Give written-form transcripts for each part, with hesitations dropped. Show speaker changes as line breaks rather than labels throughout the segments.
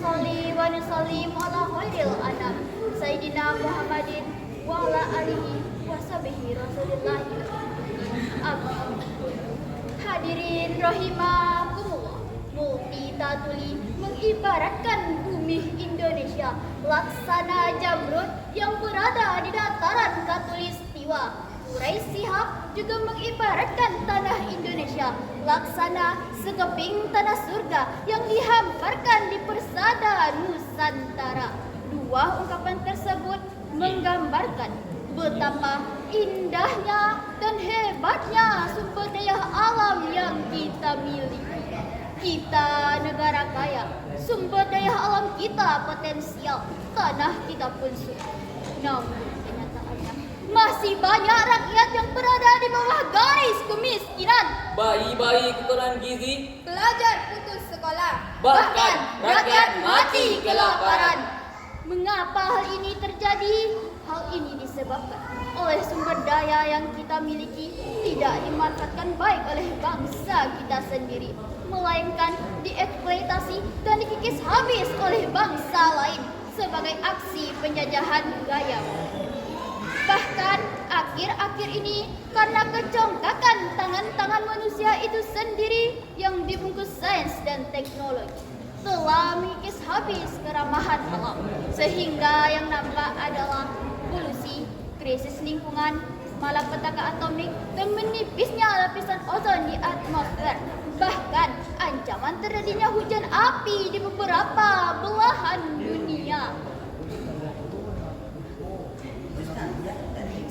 nusalli wa nusallim ala khairil anam Sayyidina Muhammadin wa ala alihi wa sahbihi Rasulillahi. Amin. Hadirin rahimakumullah, Multi Tatuli mengibaratkan bumi Indonesia laksana jamrud yang berada di dataran Katulistiwa. Quraisy Shihab juga mengibaratkan tanah Indonesia laksana sekeping tanah surga yang dihamparkan di persada Nusantara. Dua ungkapan tersebut menggambarkan betapa indahnya dan hebatnya sumber daya alam yang kita miliki. Kita negara kaya, sumber daya alam kita potensial, tanah kita pun subur. Namun kenyataannya masih banyak rakyat yang berada di bawah garis kemiskinan.
Bayi-bayi kekurangan gizi,
pelajar putus sekolah,
bahkan rakyat mati kelaparan.
Mengapa hal ini terjadi? Hal ini disebabkan oleh sumber daya yang kita miliki tidak dimanfaatkan baik oleh bangsa kita sendiri, melainkan dieksploitasi dan dikikis habis oleh bangsa lain sebagai aksi penjajahan budaya. Bahkan akhir-akhir ini karena kecongkakan tangan-tangan manusia itu sendiri yang dibungkus sains dan teknologi telah mengikis habis keramahan alam, sehingga yang nampak adalah polusi, krisis lingkungan, malapetaka atomik, dan menipisnya lapisan ozon di atmosfer. Bahkan ancaman terjadinya hujan api di beberapa belahan dunia.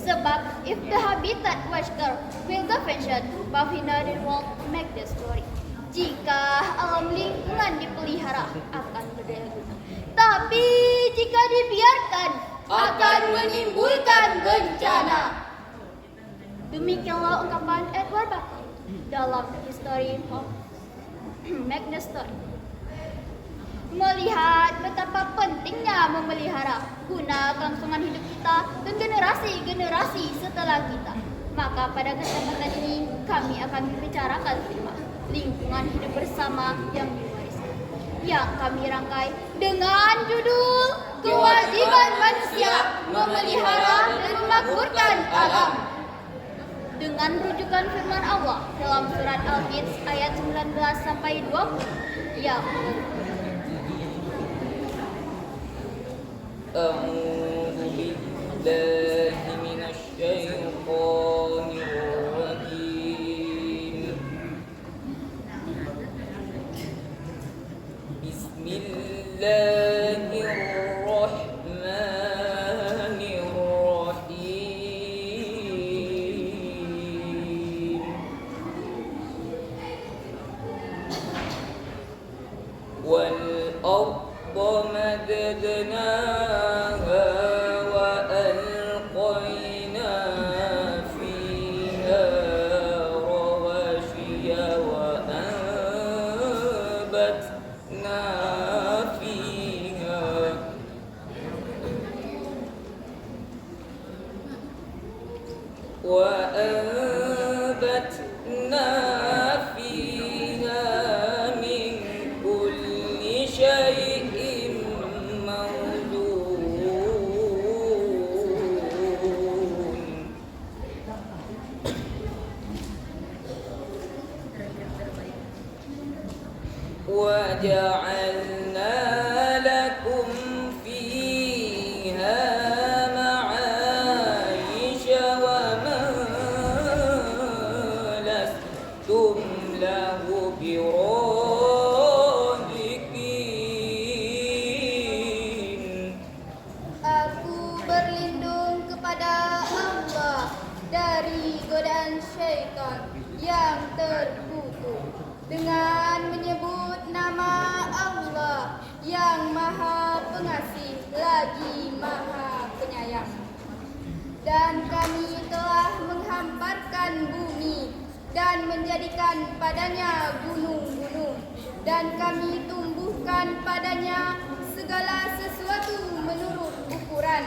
Sebab if the habitat was curved, will the function of the world make the story. Jika alam lingkungan dipelihara akan berdaya guna, tapi jika dibiarkan
akan menimbulkan bencana.
Demikianlah ungkapan Edward Buckley dalam History of Make the Story. Melihat betapa pentingnya memelihara guna kelangsungan hidup kita dan generasi-generasi setelah kita, maka pada kesempatan ini kami akan membicarakan tema lingkungan hidup bersama yang diwariskan, yang kami rangkai dengan judul Kewajiban Manusia Memelihara dan Memakmurkan Alam, dengan rujukan firman Allah dalam surat Al-Hijr ayat 19 sampai 20 yang
A'udzu billahi minasy syaithanir rajim. Bismillahirrahmanirrahim. Wal arda madadnaha wa alqayna fiha rawasiya wa anbatna fiha min kulli syai'in mawdun. Wa ja'alna lakum fiha ma'aisha wa ma lastum lahu biradiqin.
Aku berlindung kepada Allah dari godaan syaitan yang terkutuk dengan menyebut nama Allah yang Maha Pengasih lagi Maha Penyayang. Dan kami telah menghamparkan bumi dan menjadikan padanya gunung-gunung, dan kami tumbuhkan padanya segala sesuatu menurut ukuran.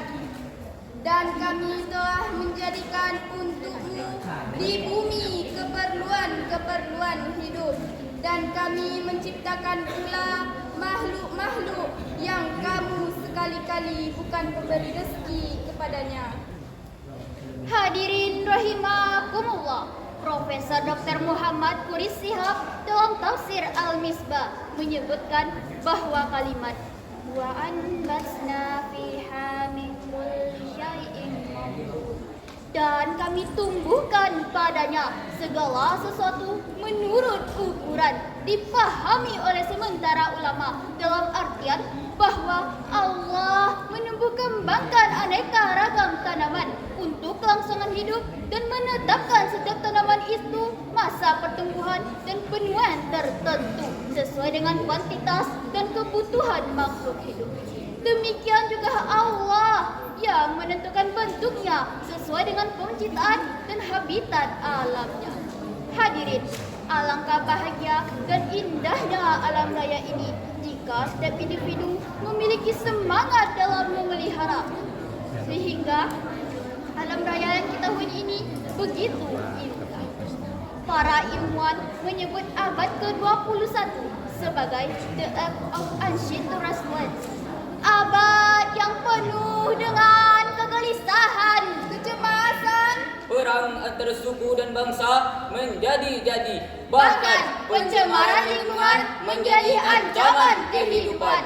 Dan kami telah menjadikan untukmu di bumi keperluan-keperluan hidup, dan kami menciptakan pula makhluk-makhluk sekali-kali bukan pemberi rezeki kepadanya.
Hadirin rahimakumullah, Profesor Dr. Muhammad Quris Shihab dalam tafsir Al-Misbah menyebutkan bahwa kalimat wa anbasna fiha min kulli syai'in mawjud, dan kami tumbuhkan padanya segala sesuatu menurut ukuran, dipahami oleh sementara ulama dalam artian bahwa Allah menumbuh kembangkan aneka ragam tanaman untuk kelangsungan hidup dan menetapkan setiap tanaman itu masa pertumbuhan dan penuaan tertentu sesuai dengan kuantitas dan kebutuhan makhluk hidup. Demikian juga Allah yang menentukan bentuknya sesuai dengan penciptaan dan habitat alamnya. Hadirin, alangkah bahagia dan indahnya alam raya ini jika setiap individu memiliki semangat dalam memelihara, sehingga alam raya yang kita huni ini begitu indah. Para ilmuwan menyebut abad ke-21 sebagai the age of ancient restlessness, abad yang penuh dengan kegelisahan, kecemasan,
Perang antar suku dan bangsa menjadi-jadi, bahkan pencemaran lingkungan menjadi ancaman kehidupan.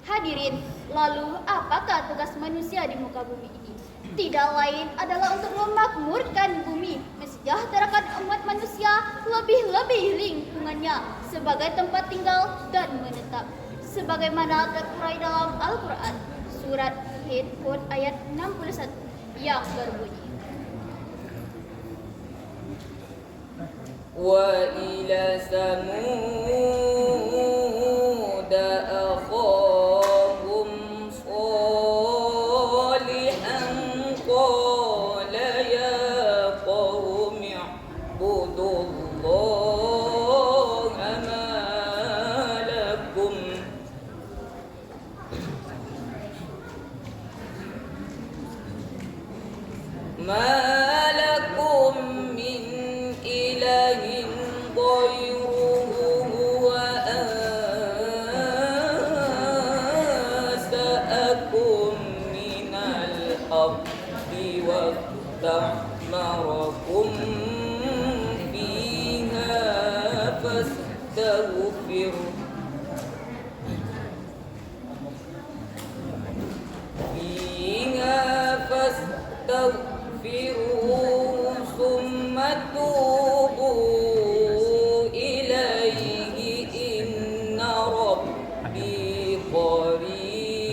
Hadirin, lalu apakah tugas manusia di muka bumi ini? Tidak lain adalah untuk memakmurkan bumi, mensejahterakan umat manusia, lebih-lebih lingkungannya sebagai tempat tinggal dan menetap. Sebagaimana terturai dalam Al-Quran, surat Hud ayat 61 yang berbunyi,
Wa ila samud akhahum salihan qala ya qaumi ibudullaha ma lakum min ilahin ghairuhu wa ansa'akum minal ardi wa ta'marakum fiha fastaghfir fastaghfiruhu summa tubu ilaihi inna rabbi qaribun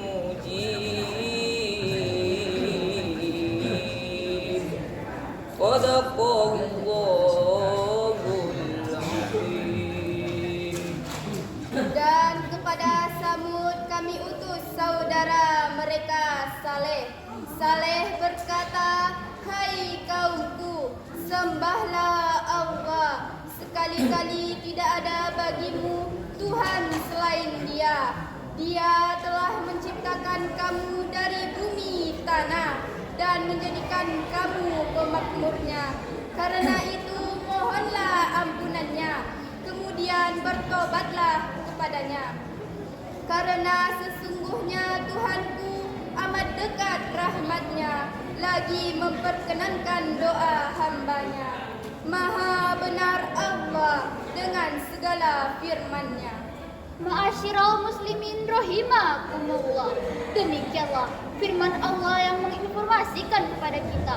mujib. Shadaqallahul azim.
Dan kepada Samud kami utus saudara mereka Saleh. Saleh berkata, hai kaumku, sembahlah Allah. Sekali-kali tidak ada bagimu Tuhan selain Dia. Dia telah menciptakan kamu dari bumi tanah dan menjadikan kamu pemakmurnya. Karena itu mohonlah ampunannya, kemudian bertobatlah kepadanya. Karena sesungguhnya Tuhanku amat dekat rahmatnya, lagi memperkenankan doa hambanya. Maha benar Allah dengan segala firman-Nya.
Ma'asyiral muslimin rahimakumullah, demikianlah firman Allah yang menginformasikan kepada kita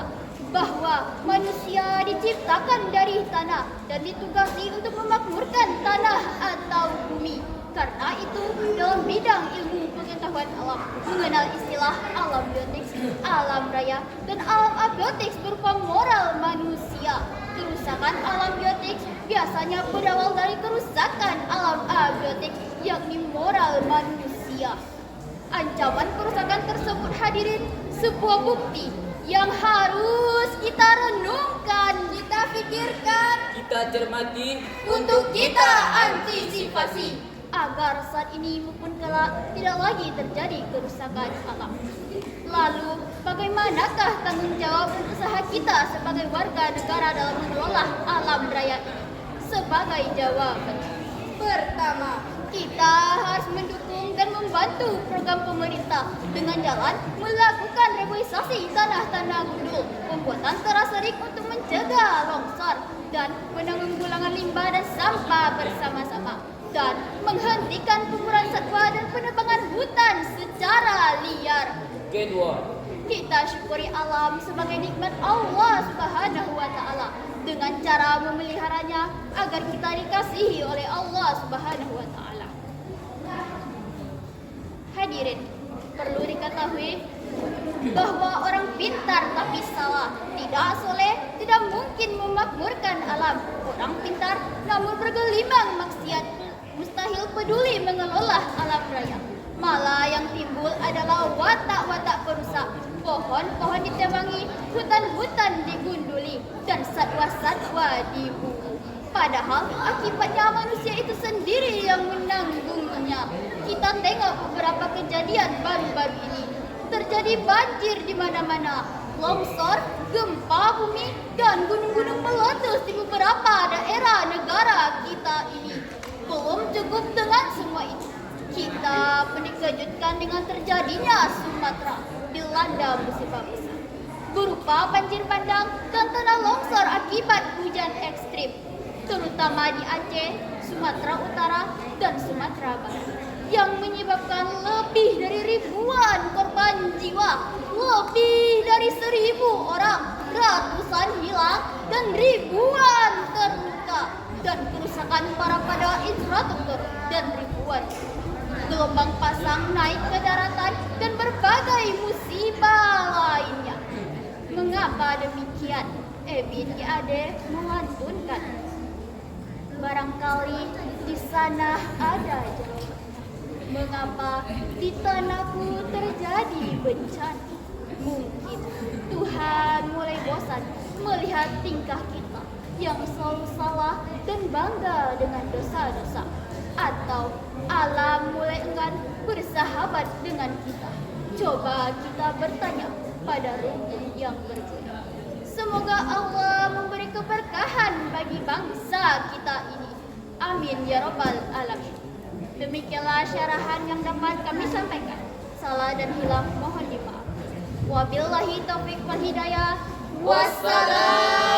bahwa manusia diciptakan dari tanah dan ditugasi untuk memakmurkan tanah atau bumi. Karena itu, dalam bidang ilmu pengetahuan alam mengenal istilah alam biotik, alam raya, dan alam abiotik berupa moral manusia. Kerusakan alam biotik biasanya berawal dari kerusakan alam abiotik, yakni moral manusia. Ancaman kerusakan tersebut, hadirin, sebuah bukti yang harus kita renungkan, kita pikirkan,
Kita cermati
untuk kita antisipasi.
agar saat ini maupun kelak tidak lagi terjadi kerusakan alam. Lalu, bagaimanakah tanggung jawab dan usaha kita sebagai warga negara dalam mengelola alam raya ini? Sebagai jawaban,
Pertama,
kita harus mendukung dan membantu membantu program pemerintah dengan jalan melakukan reboisasi tanah-tanah gundul, pembuatan teraserik untuk mencegah longsor, dan penanggulangan limbah dan sampah bersama-sama, dan menghentikan pemburuan satwa dan penebangan hutan secara liar.
Kedua,
Kita syukuri alam sebagai nikmat Allah Subhanahu wa taala dengan cara memeliharanya agar kita dikasihi oleh Allah Subhanahu wa taala. Hadirin, perlu diketahui bahwa orang pintar tapi salah, tidak soleh, tidak mungkin memakmurkan alam. Orang pintar namun bergelimang maksiat, mustahil peduli mengelola alam raya. Malah yang timbul adalah watak-watak perusak. Pohon-pohon ditebangi, hutan-hutan digunduli, dan satwa-satwa dibunuh. Padahal akibatnya manusia itu sendiri yang menanggungnya. Kita tengok beberapa kejadian baru-baru ini. Terjadi banjir di mana-mana, longsor, gempa bumi, dan gunung-gunung meletus di beberapa daerah negara kita ini. Belum cukup dengan semua itu, kita pun dikejutkan dengan terjadinya Sumatera dilanda musibah besar berupa banjir bandang dan tanah longsor akibat hujan ekstrim, terutama di Aceh, Sumatera Utara, dan Sumatera Barat, yang menyebabkan lebih dari ribuan korban jiwa, lebih dari 1.000 orang, ratusan hilang, dan ribuan terluka, dan kerusakan para pada infrastruktur, dan ribuan gelombang pasang naik ke daratan, dan berbagai musibah lainnya. Mengapa demikian? Ebin Ade melantunkan. Barangkali di sana ada jawaban. Mengapa di tanahku terjadi bencana? Mungkin Tuhan mulai bosan melihat tingkah kita yang selalu salah dan bangga dengan dosa-dosa. Atau alam mulai enggan bersahabat dengan kita. Coba kita bertanya pada rumput yang berguna. Semoga Allah memberi keberkahan bagi bangsa kita ini. Amin ya rabbal alamin. Demikianlah syarahan yang dapat kami sampaikan. Salah dan hilang mohon dimaafkan. Wabillahi taufiq wal hidayah. Wassalam.